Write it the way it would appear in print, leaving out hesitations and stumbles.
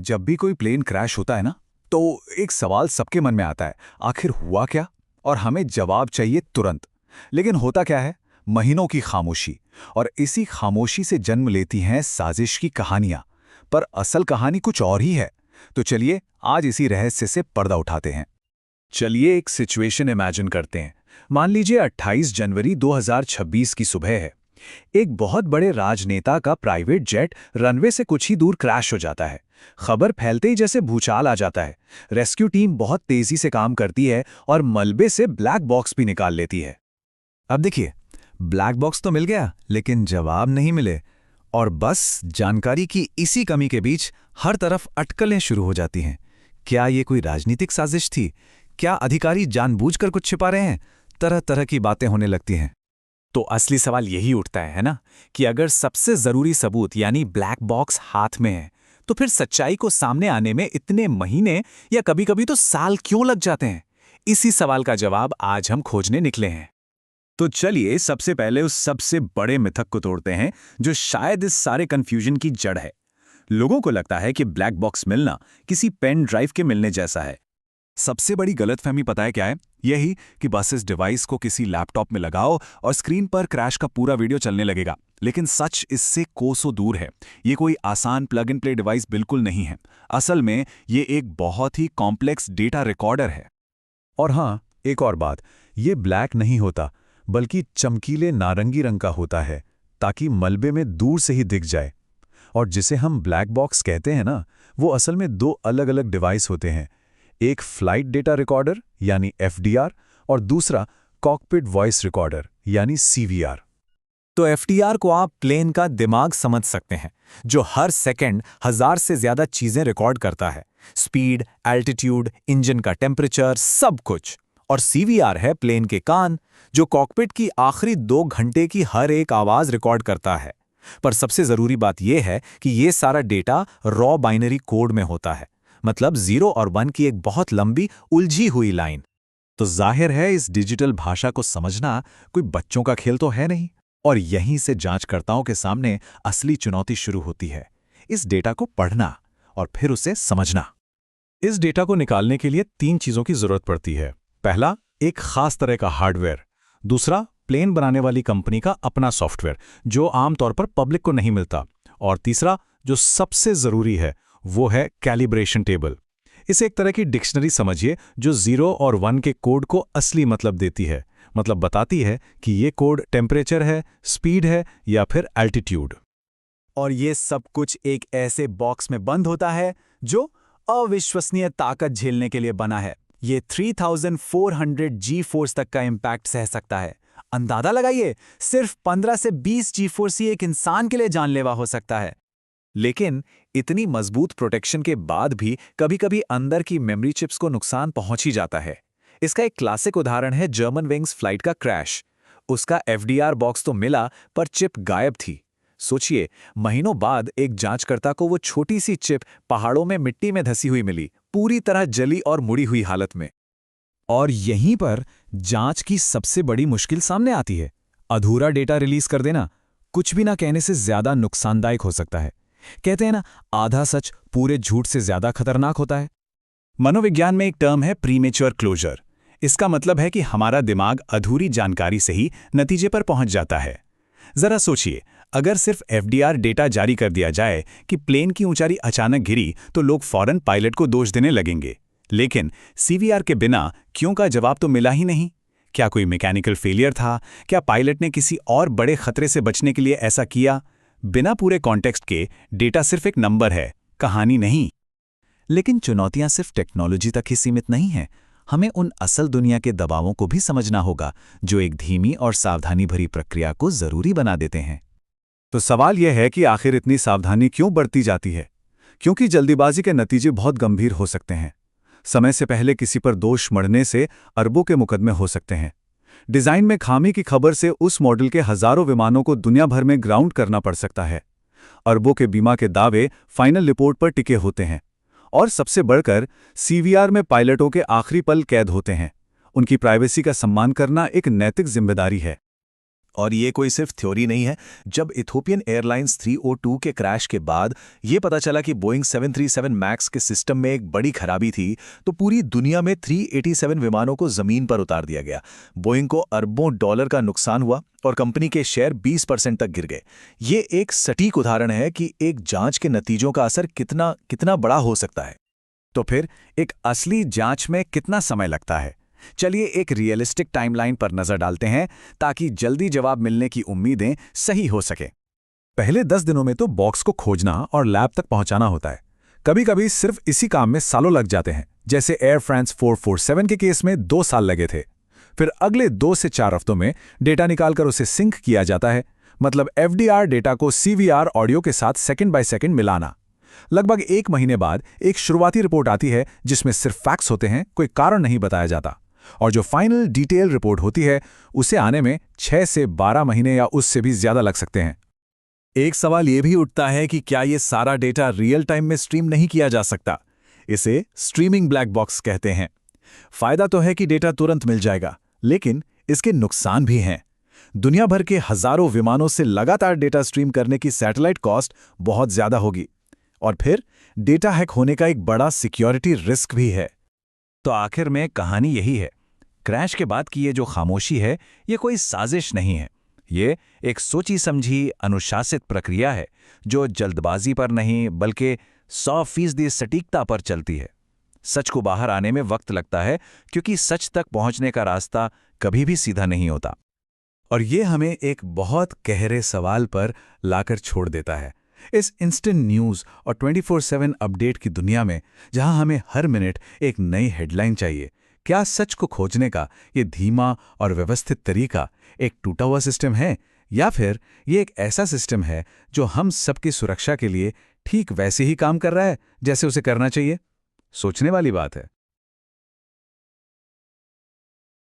जब भी कोई प्लेन क्रैश होता है ना, तो एक सवाल सबके मन में आता है, आखिर हुआ क्या? और हमें जवाब चाहिए तुरंत। लेकिन होता क्या है? महीनों की खामोशी। और इसी खामोशी से जन्म लेती हैं साजिश की कहानियां। पर असल कहानी कुछ और ही है। तो चलिए आज इसी रहस्य से पर्दा उठाते हैं। चलिए एक सिचुएशन इमेजिन करते हैं। मान लीजिए 28 जनवरी 2026 की सुबह है। एक बहुत बड़े राजनेता का प्राइवेट जेट रनवे से कुछ ही दूर क्रैश हो जाता है। खबर फैलते ही जैसे भूचाल आ जाता है। रेस्क्यू टीम बहुत तेजी से काम करती है और मलबे से ब्लैक बॉक्स भी निकाल लेती है। अब देखिए, ब्लैक बॉक्स तो मिल गया, लेकिन जवाब नहीं मिले। और बस जानकारी की इसी कमी के बीच हर तरफ अटकलें शुरू हो जाती हैं। क्या ये कोई राजनीतिक साजिश थी? क्या अधिकारी जानबूझकर कुछ छिपा रहे हैं? तरह तरह की बातें होने लगती हैं। तो असली सवाल यही उठता है ना, कि अगर सबसे जरूरी सबूत यानी ब्लैक बॉक्स हाथ में है, तो फिर सच्चाई को सामने आने में इतने महीने या कभी-कभी तो साल क्यों लग जाते हैं? इसी सवाल का जवाब आज हम खोजने निकले हैं। तो चलिए सबसे पहले उस सबसे बड़े मिथक को तोड़ते हैं, जो शायद इस सारे कंफ्यूजन की जड़ है। लोगों को लगता है कि ब्लैक बॉक्स मिलना किसी पेन ड्राइव के मिलने जैसा है। सबसे बड़ी गलतफहमी पता है क्या है? यही कि बस इस डिवाइस को किसी लैपटॉप में लगाओ और स्क्रीन पर क्रैश का पूरा वीडियो चलने लगेगा। लेकिन सच इससे कोसों दूर है। ये कोई आसान प्लग एंड प्ले डिवाइस बिल्कुल नहीं है। असल में ये एक बहुत ही कॉम्प्लेक्स डेटा रिकॉर्डर है। और हाँ, एक और बात, ये ब्लैक नहीं होता, बल्कि चमकीले नारंगी रंग का होता है, ताकि मलबे में दूर से ही दिख जाए। और जिसे हम ब्लैक बॉक्स कहते हैं ना, वो असल में दो अलग अलग डिवाइस होते हैं। एक फ्लाइट डेटा रिकॉर्डर यानी एफडीआर और दूसरा कॉकपिट वॉइस रिकॉर्डर यानी सीवीआर। तो एफडीआर को आप प्लेन का दिमाग समझ सकते हैं, जो हर सेकंड 1000 से ज्यादा चीजें रिकॉर्ड करता है। स्पीड, एल्टीट्यूड, इंजन का टेम्परेचर, सब कुछ। और सीवीआर है प्लेन के कान, जो कॉकपिट की आखिरी 2 घंटे की हर एक आवाज रिकॉर्ड करता है। पर सबसे जरूरी बात यह है कि यह सारा डेटा रॉ बाइनरी कोड में होता है, मतलब 0 और 1 की एक बहुत लंबी उलझी हुई लाइन। तो जाहिर है इस डिजिटल भाषा को समझना कोई बच्चों का खेल तो है नहीं। और यहीं से जांचकर्ताओं के सामने असली चुनौती शुरू होती है, इस डेटा को पढ़ना और फिर उसे समझना। इस डेटा को निकालने के लिए 3 चीजों की जरूरत पड़ती है। पहला, एक खास तरह का हार्डवेयर। दूसरा, प्लेन बनाने वाली कंपनी का अपना सॉफ्टवेयर, जो आमतौर पर पब्लिक को नहीं मिलता। और तीसरा, जो सबसे जरूरी है, वो है कैलिब्रेशन टेबल। इसे एक तरह की डिक्शनरी समझिए, जो 0 और 1 के कोड को असली मतलब देती है। मतलब बताती है कि ये कोड टेम्परेचर है, स्पीड है या फिर एल्टीट्यूड। और ये सब कुछ एक ऐसे बॉक्स में बंद होता है जो अविश्वसनीय ताकत झेलने के लिए बना है। ये 3400 जी फोर्स तक का इम्पैक्ट सह सकता है। अंदाजा लगाइए, सिर्फ 15 से 20 जी फोर्स ही एक इंसान के लिए जानलेवा हो सकता है। लेकिन इतनी मजबूत प्रोटेक्शन के बाद भी कभी-कभी अंदर की मेमोरी चिप्स को नुकसान पहुंच ही जाता है। इसका एक क्लासिक उदाहरण है जर्मन विंग्स फ्लाइट का क्रैश। उसका एफडीआर बॉक्स तो मिला, पर चिप गायब थी। सोचिए, महीनों बाद एक जांचकर्ता को वो छोटी सी चिप पहाड़ों में मिट्टी में धसी हुई मिली, पूरी तरह जली और मुड़ी हुई हालत में। और यहीं पर जांच की सबसे बड़ी मुश्किल सामने आती है। अधूरा डेटा रिलीज कर देना कुछ भी ना कहने से ज्यादा नुकसानदायक हो सकता है। कहते हैं ना, आधा सच पूरे झूठ से ज्यादा खतरनाक होता है। मनोविज्ञान में एक टर्म है प्रीमेच्योर क्लोजर। इसका मतलब है कि हमारा दिमाग अधूरी जानकारी से ही नतीजे पर पहुंच जाता है। जरा सोचिए, अगर सिर्फ एफडीआर डेटा जारी कर दिया जाए कि प्लेन की ऊंचाई अचानक गिरी, तो लोग फौरन पायलट को दोष देने लगेंगे। लेकिन सीवीआर के बिना क्यों का जवाब तो मिला ही नहीं। क्या कोई मैकेनिकल फेलियर था? क्या पायलट ने किसी और बड़े खतरे से बचने के लिए ऐसा किया? बिना पूरे कॉन्टेक्स्ट के डेटा सिर्फ एक नंबर है, कहानी नहीं। लेकिन चुनौतियां सिर्फ टेक्नोलॉजी तक ही सीमित नहीं हैं। हमें उन असल दुनिया के दबावों को भी समझना होगा, जो एक धीमी और सावधानी भरी प्रक्रिया को जरूरी बना देते हैं। तो सवाल यह है कि आखिर इतनी सावधानी क्यों बरती जाती है? क्योंकि जल्दीबाजी के नतीजे बहुत गंभीर हो सकते हैं। समय से पहले किसी पर दोष मढ़ने से अरबों के मुकदमे हो सकते हैं। डिजाइन में खामी की खबर से उस मॉडल के हजारों विमानों को दुनिया भर में ग्राउंड करना पड़ सकता है। अरबों के बीमा के दावे फाइनल रिपोर्ट पर टिके होते हैं। और सबसे बढ़कर सीवीआर में पायलटों के आखिरी पल कैद होते हैं। उनकी प्राइवेसी का सम्मान करना एक नैतिक जिम्मेदारी है। और ये कोई सिर्फ थ्योरी नहीं है। जब इथोपियन एयरलाइंस 302 के क्रैश के बाद ये पता चला कि बोइंग 737 मैक्स के सिस्टम में एक बड़ी खराबी थी, तो पूरी दुनिया में 387 विमानों को जमीन पर उतार दिया गया। बोइंग को अरबों डॉलर का नुकसान हुआ और कंपनी के शेयर 20% तक गिर गए। ये एक सटीक उदाहरण है कि एक जांच के नतीजों का असर कितना कितना बड़ा हो सकता है। तो फिर एक असली जांच में कितना समय लगता है? चलिए एक रियलिस्टिक टाइमलाइन पर नजर डालते हैं ताकि जल्दी जवाब मिलने की उम्मीदें सही हो सके। पहले 10 दिनों में तो बॉक्स को खोजना और लैब तक पहुंचाना होता है। कभी कभी सिर्फ इसी काम में सालों लग जाते हैं, जैसे एयर फ्रांस 447 के केस में 2 साल लगे थे। फिर अगले 2 से 4 हफ्तों में डेटा निकालकर उसे सिंक किया जाता है, मतलब FDR डेटा को CVR ऑडियो के साथ सेकंड बाय सेकंड मिलाना। लगभग 1 महीने बाद एक शुरुआती रिपोर्ट आती है जिसमें सिर्फ फैक्ट्स होते हैं, कोई कारण नहीं बताया जाता। और जो फाइनल डिटेल रिपोर्ट होती है उसे आने में 6 से 12 महीने या उससे भी ज्यादा लग सकते हैं। एक सवाल यह भी उठता है कि क्या ये सारा डेटा रियल टाइम में स्ट्रीम नहीं किया जा सकता? इसे स्ट्रीमिंग ब्लैक बॉक्स कहते हैं। फायदा तो है कि डेटा तुरंत मिल जाएगा, लेकिन इसके नुकसान भी हैं। दुनिया भर के हजारों विमानों से लगातार डेटा स्ट्रीम करने की सैटेलाइट कॉस्ट बहुत ज्यादा होगी। और फिर डेटा हैक होने का एक बड़ा सिक्योरिटी रिस्क भी है। तो आखिर में कहानी यही है, क्रैश के बाद की ये जो खामोशी है, ये कोई साजिश नहीं है। ये एक सोची समझी अनुशासित प्रक्रिया है जो जल्दबाजी पर नहीं बल्कि 100% सटीकता पर चलती है। सच को बाहर आने में वक्त लगता है क्योंकि सच तक पहुंचने का रास्ता कभी भी सीधा नहीं होता। और ये हमें एक बहुत गहरे सवाल पर लाकर छोड़ देता है। इस इंस्टेंट न्यूज़ और 24/7 अपडेट की दुनिया में, जहां हमें हर मिनट एक नई हेडलाइन चाहिए, क्या सच को खोजने का ये धीमा और व्यवस्थित तरीका एक टूटा हुआ सिस्टम है, या फिर ये एक ऐसा सिस्टम है जो हम सबकी सुरक्षा के लिए ठीक वैसे ही काम कर रहा है जैसे उसे करना चाहिए? सोचने वाली बात है।